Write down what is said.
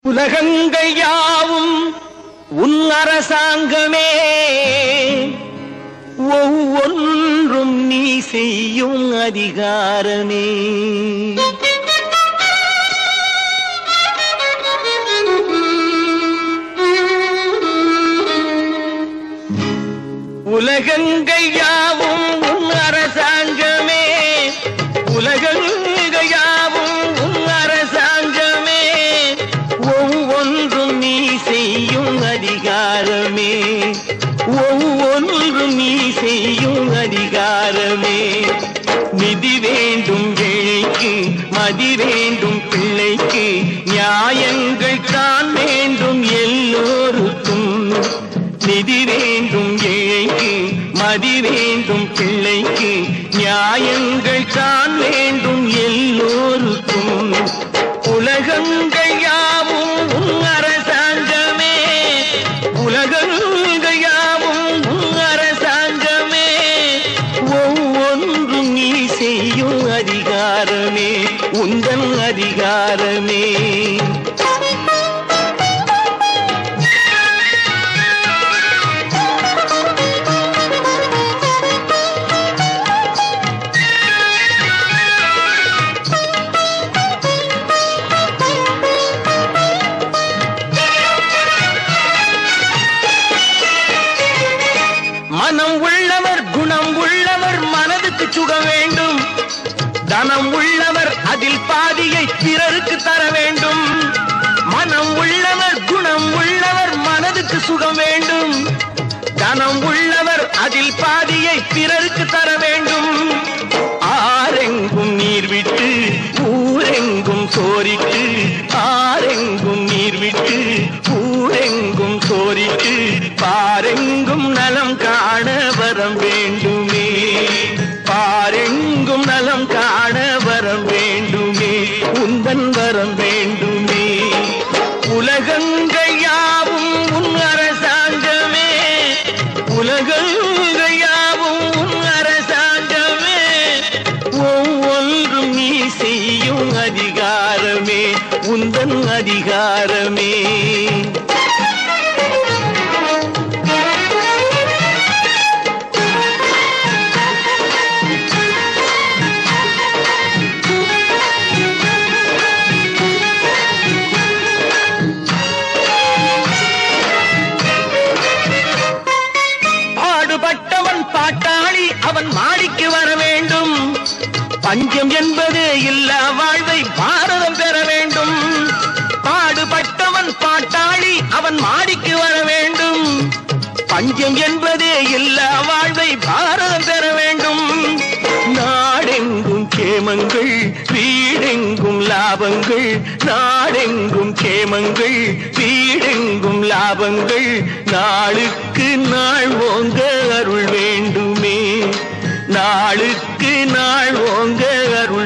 உலகங்கள் யாவும் உன் அரசாங்கமே, ஒவ்வொன்றும் நீ செய்யும் அதிகாரமே. உலகங்கள் யாவும் உன் அரசாங்கமே, உலகங்கள் யாவும் உன் அரசாங்கமே, ஒவ்வொன்றும் நீ செய்யும் அதிகாரமே, ஒவ்வொன்றும் நீ செய்யும் அதிகாரமே. நிதி வேண்டும் ஏழைக்கு, மதி வேண்டும் பிள்ளைக்கு, நியாயங்கள் தான் வேண்டும் எல்லோருக்கும். நிதி வேண்டும் ஏழைக்கு, மதி வேண்டும் பிள்ளைக்கு, நியாயங்கள் தான் வேண்டும் எல்லோருக்கும். உலகங்கள் யாவும் உன் அரசாங்கமே, உலகங்கள் யாவும் உன் அரசாங்கமே, ஒவ்வொன்றும் நீ செய்யும் அதிகாரமே, உந்தன் அதிகாரமே. மனம் உள்ளவர் குணம் உள்ளவர் மனதுக்கு சுகம் வேண்டும், தனம் உள்ளவர் அதில் பாதியை பிறருக்கு தர வேண்டும். மனம் உள்ளவர் குணம் உள்ளவர் மனதுக்கு சுகம் வேண்டும், தனம் உள்ளவர் அதில் பாதியை பிறருக்கு தர வேண்டும். ஆரெங்கும் நீர் விட்டு ஊரெங்கும் சோரிட்டு, ஆரெங்கும் நீர் விட்டு ஊரெங்கும் சோரிட்டு, பாரெங்கும் நலம் காண வரம் வேண்டுமே, பாரெங்கும் நலம் காண வரம் வேண்டுமே, உந்தன் வரம் வேண்டுமே. உலகங்கள் யாவும் உன் அரசாங்கமே, உலகங்கள் யாவும் உன் அரசாங்கமே, ஒவ்வொன்றும் நீ செய்யும் அதிகாரமே, உந்தன் அதிகாரமே. பாடுபட்டவன் பாட்டாளி அவன் மாடிக்கு வர வேண்டும், பஞ்சம் என்பது இல்லா வாழ்வை பாரதம் பெற வேண்டும். பாடுபட்டவன் பாட்டாளி அவன் மாடிக்கு வர வேண்டும், பஞ்சம் என்பது இல்லா வாழ்வை பாரதம் பெற வேண்டும். நாடெங்கும் கேமங்கள் வீடெங்கும் லாபங்கள், நாடெங்கும் கேமங்கள் வீடெங்கும் லாபங்கள், நாளுக்கு நாள் ஓங்க அருள் வேண்டுமே, நாளுக்கு நாள் ஓங்க அருள்